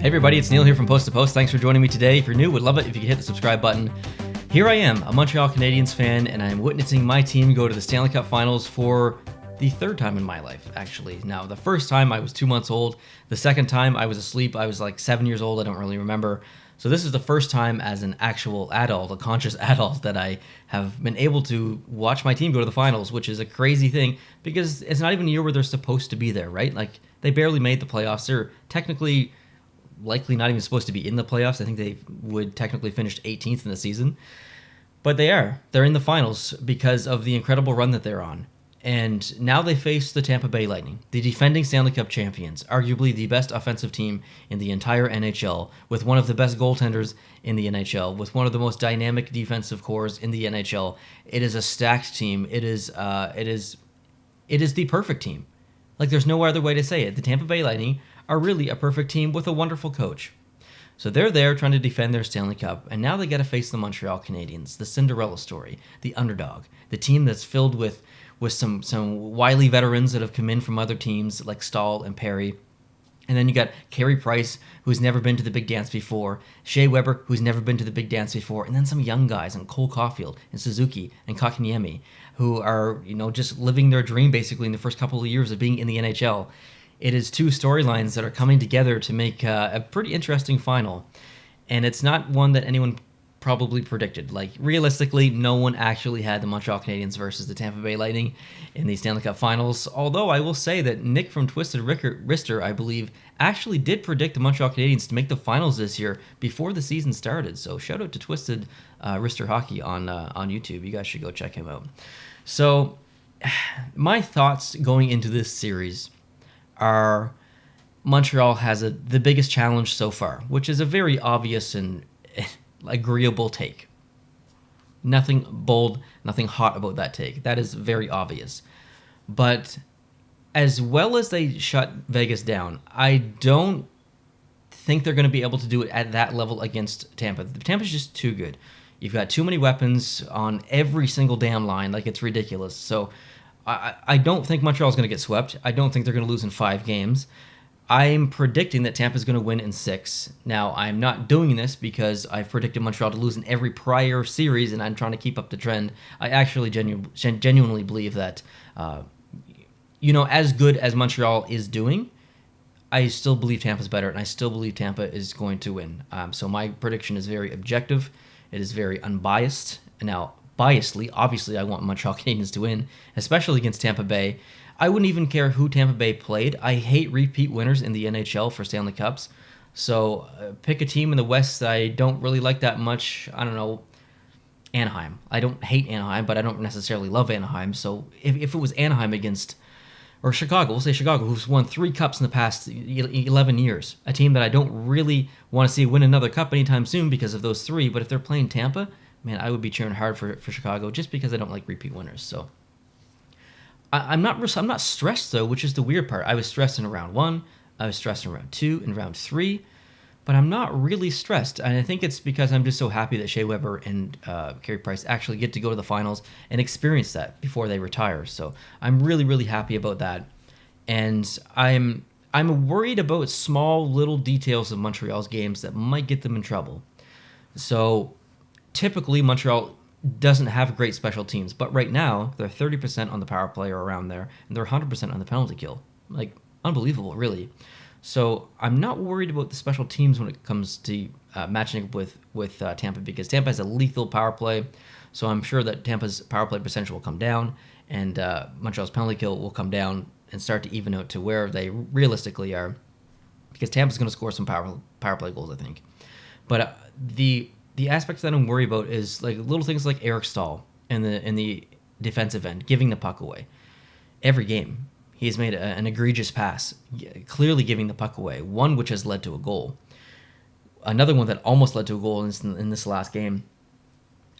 Hey everybody, it's Neil here from Post to Post. Thanks for joining me today. If you're new, would love it if you could hit the subscribe button. Here I am, a Montreal Canadiens fan, and I'm witnessing my team go to the Stanley Cup Finals for the third time in my life, actually. Now, the first time I was 2 months old. The second time I was asleep. I was like 7 years old. I don't really remember. So this is the first time as an actual adult, a conscious adult, that I have been able to watch my team go to the finals, which is a crazy thing because it's not even a year where they're supposed to be there, right? Like, they barely made the playoffs. They're technically likely not even supposed to be in the playoffs. I think they would technically finish 18th in the season. But they are. They're in the finals because of the incredible run that they're on. And now they face the Tampa Bay Lightning, the defending Stanley Cup champions, arguably the best offensive team in the entire NHL, with one of the best goaltenders in the NHL, with one of the most dynamic defensive cores in the NHL. It is a stacked team. It is the perfect team. Like, there's no other way to say it. The Tampa Bay Lightning are really a perfect team with a wonderful coach. So they're there trying to defend their Stanley Cup, and now they got to face the Montreal Canadiens, the Cinderella story, the underdog, the team that's filled with some wily veterans that have come in from other teams like Stahl and Perry. And then you got Carey Price, who's never been to the big dance before, Shea Weber, who's never been to the big dance before, and then some young guys, and Cole Caulfield, and Suzuki, and Kotkaniemi, who are, just living their dream basically in the first couple of years of being in the NHL. It is two storylines that are coming together to make a pretty interesting final. And it's not one that anyone probably predicted. Like, realistically, no one actually had the Montreal Canadiens versus the Tampa Bay Lightning in the Stanley Cup Finals. Although I will say that Nick from Twisted Wrister, I believe, actually did predict the Montreal Canadiens to make the finals this year before the season started. So shout out to Twisted Wrister Hockey on YouTube. You guys should go check him out. So my thoughts going into this series are Montreal has the biggest challenge so far, which is a very obvious and agreeable take. Nothing bold, nothing hot about that take. That is very obvious. But as well as they shut Vegas down, I don't think they're going to be able to do it at that level against Tampa. Tampa's just too good. You've got too many weapons on every single damn line. Like, it's ridiculous. So I don't think Montreal's going to get swept. I don't think they're going to lose in 5 games. I'm predicting that Tampa's going to win in 6. Now, I'm not doing this because I've predicted Montreal to lose in every prior series, and I'm trying to keep up the trend. I actually genuinely believe that, as good as Montreal is doing, I still believe Tampa's better, and I still believe Tampa is going to win. So my prediction is very objective. It is very unbiased. Now, biasedly, obviously, I want Montreal Canadiens to win, especially against Tampa Bay. I wouldn't even care who Tampa Bay played. I hate repeat winners in the NHL for Stanley Cups. So pick a team in the West that I don't really like that much. I don't know, Anaheim. I don't hate Anaheim, but I don't necessarily love Anaheim. So if it was Anaheim against, or Chicago, we'll say Chicago, who's won 3 cups in the past 11 years, a team that I don't really want to see win another cup anytime soon because of those 3. But if they're playing Tampa, man, I would be cheering hard for Chicago just because I don't like repeat winners. So I'm not stressed, though, which is the weird part. I was stressed in round 1, I was stressed in round 2, and round 3, but I'm not really stressed. And I think it's because I'm just so happy that Shea Weber and Carey Price actually get to go to the finals and experience that before they retire. So I'm really, really happy about that. And I'm worried about small little details of Montreal's games that might get them in trouble. So typically, Montreal doesn't have great special teams, but right now they're 30% on the power play or around there, and they're 100% on the penalty kill. Like, unbelievable, really. So I'm not worried about the special teams when it comes to matching up with Tampa, because Tampa has a lethal power play. So I'm sure that Tampa's power play percentage will come down, and Montreal's penalty kill will come down and start to even out to where they realistically are, because Tampa's going to score some power play goals, I think. But the aspects that I'm worried about is like little things like Eric Stahl in the defensive end, giving the puck away. Every game, he has made an egregious pass, clearly giving the puck away, one which has led to a goal. Another one that almost led to a goal in this last game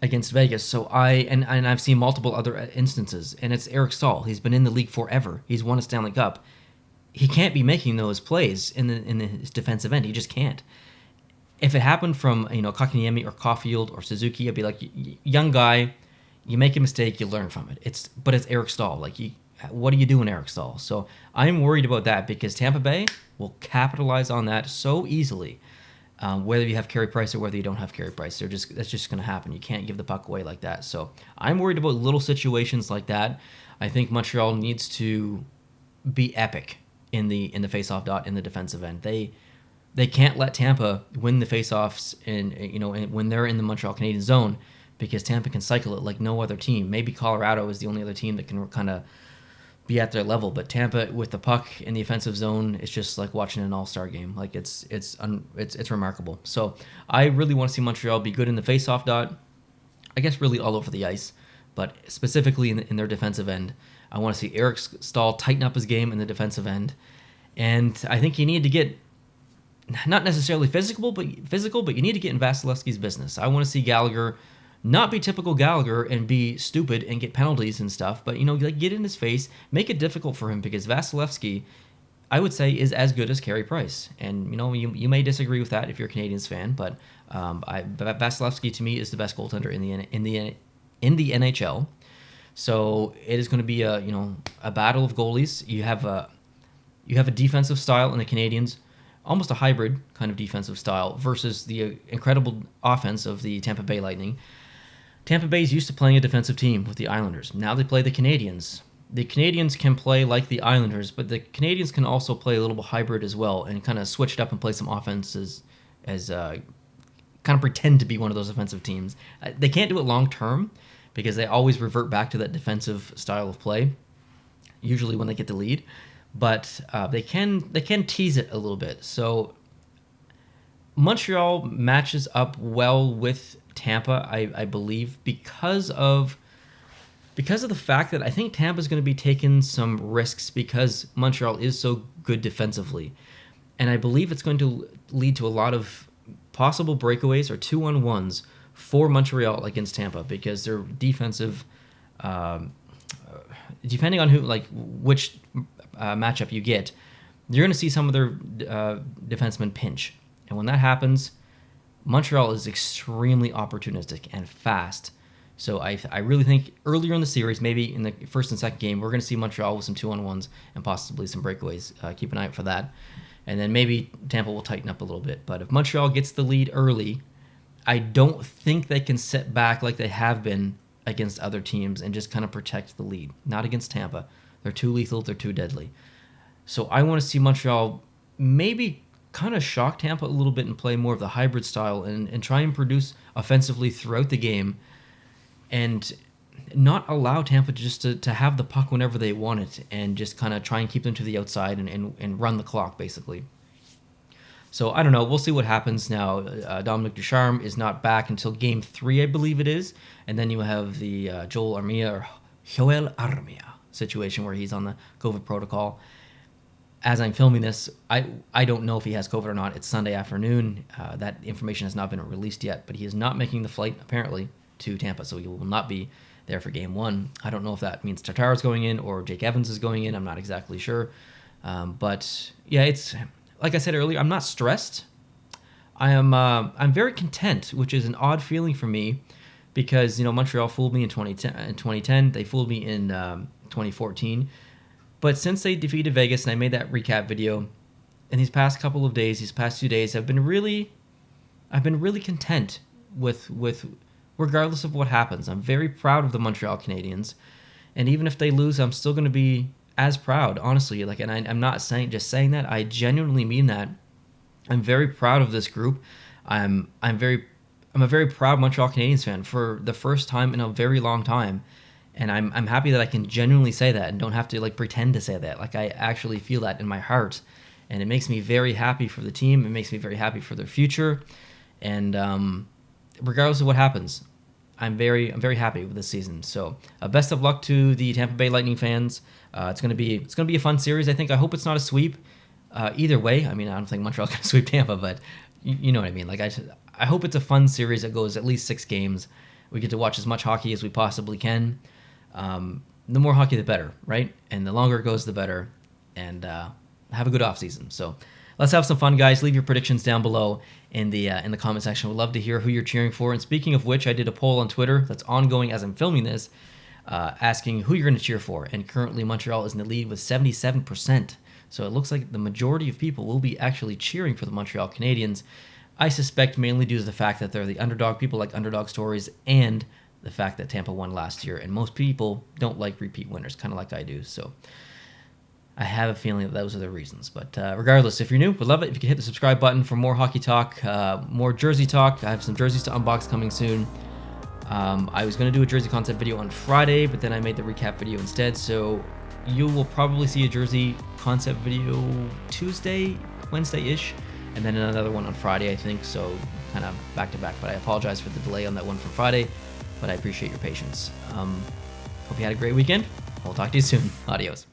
against Vegas. So I've seen multiple other instances, and it's Eric Stahl. He's been in the league forever. He's won a Stanley Cup. He can't be making those plays in his defensive end. He just can't. If it happened from Kotkaniemi or Caulfield or Suzuki, I'd be like, young guy, you make a mistake, you learn from it. But it's Eric Stahl. Like, what are you doing, Eric Staal? So I'm worried about that because Tampa Bay will capitalize on that so easily. Whether you have Carey Price or whether you don't have Carey Price, that's just going to happen. You can't give the puck away like that. So I'm worried about little situations like that. I think Montreal needs to be epic in the faceoff dot in the defensive end. They can't let Tampa win the faceoffs when they're in the Montreal Canadiens zone, because Tampa can cycle it like no other team. Maybe Colorado is the only other team that can kind of be at their level, but Tampa with the puck in the offensive zone, it's just like watching an all-star game. Like it's remarkable. So I really want to see Montreal be good in the face-off dot. I guess really all over the ice, but specifically in their defensive end. I want to see Eric Staal tighten up his game in the defensive end, and I think you need to get not necessarily physical, but you need to get in Vasilevsky's business. I want to see Gallagher not be typical Gallagher and be stupid and get penalties and stuff, but get in his face, make it difficult for him, because Vasilevsky, I would say, is as good as Carey Price. And you may disagree with that if you're a Canadiens fan, but Vasilevsky to me is the best goaltender in the NHL. So it is going to be a battle of goalies. You have a defensive style in the Canadiens, almost a hybrid kind of defensive style, versus the incredible offense of the Tampa Bay Lightning. Tampa Bay is used to playing a defensive team with the Islanders. Now they play the Canadiens. The Canadiens can play like the Islanders, but the Canadiens can also play a little bit hybrid as well and kind of switch it up and play some offenses as kind of pretend to be one of those offensive teams. They can't do it long term because they always revert back to that defensive style of play, usually when they get the lead. But they can tease it a little bit. So Montreal matches up well with Tampa, I believe, because of the fact that I think Tampa's going to be taking some risks because Montreal is so good defensively. And I believe it's going to lead to a lot of possible breakaways or 2-on-1s for Montreal against Tampa, because their defensive, depending on which matchup you get, you're going to see some of their defensemen pinch. And when that happens, Montreal is extremely opportunistic and fast. So I really think earlier in the series, maybe in the first and second game, we're going to see Montreal with some 2-on-1s and possibly some breakaways. Keep an eye out for that. And then maybe Tampa will tighten up a little bit. But if Montreal gets the lead early, I don't think they can sit back like they have been against other teams and just kind of protect the lead. Not against Tampa. They're too lethal. They're too deadly. So I want to see Montreal maybe kind of shock Tampa a little bit and play more of the hybrid style and try and produce offensively throughout the game and not allow Tampa just to have the puck whenever they want it and just kind of try and keep them to the outside and run the clock, basically. So I don't know. We'll see what happens now. Dominic Ducharme is not back until Game 3, I believe it is. And then you have the Joel Armia situation where he's on the COVID protocol. As I'm filming this, I don't know if he has COVID or not. It's Sunday afternoon. That information has not been released yet, but he is not making the flight, apparently, to Tampa, so he will not be there for Game 1. I don't know if that means Tatar is going in or Jake Evans is going in. I'm not exactly sure. But, yeah, it's like I said earlier, I'm not stressed. I'm very content, which is an odd feeling for me because, Montreal fooled me in 2010. They fooled me in 2014. But since they defeated Vegas, and I made that recap video, in these past couple of days, these past 2 days, I've been really content with regardless of what happens. I'm very proud of the Montreal Canadiens, and even if they lose, I'm still going to be as proud, honestly. And I'm not saying that. I genuinely mean that. I'm very proud of this group. I'm a very proud Montreal Canadiens fan for the first time in a very long time. And I'm happy that I can genuinely say that and don't have to pretend to say that. I actually feel that in my heart, and it makes me very happy for the team. It makes me very happy for their future, and regardless of what happens, I'm very happy with this season. So best of luck to the Tampa Bay Lightning fans. It's gonna be a fun series. I hope it's not a sweep. Either way, I don't think Montreal's gonna sweep Tampa, but you know what I mean. I hope it's a fun series that goes at least 6 games. We get to watch as much hockey as we possibly can. The more hockey, the better, right? And the longer it goes, the better. And have a good off season. So let's have some fun, guys. Leave your predictions down below in the comment section. We'd love to hear who you're cheering for. And speaking of which, I did a poll on Twitter that's ongoing as I'm filming this. asking who you're going to cheer for. And currently Montreal is in the lead with 77%. So it looks like the majority of people will be actually cheering for the Montreal Canadiens. I suspect mainly due to the fact that they're the underdog. People like underdog stories, and the fact that Tampa won last year. And most people don't like repeat winners, kind of like I do. So I have a feeling that those are the reasons. But regardless, if you're new, would love it if you could hit the subscribe button for more hockey talk, more jersey talk. I have some jerseys to unbox coming soon. I was going to do a jersey concept video on Friday, but then I made the recap video instead. So you will probably see a jersey concept video Tuesday, Wednesday-ish, and then another one on Friday, I think. So kind of back to back. But I apologize for the delay on that one from Friday, but I appreciate your patience. Hope you had a great weekend. We'll talk to you soon. Adios.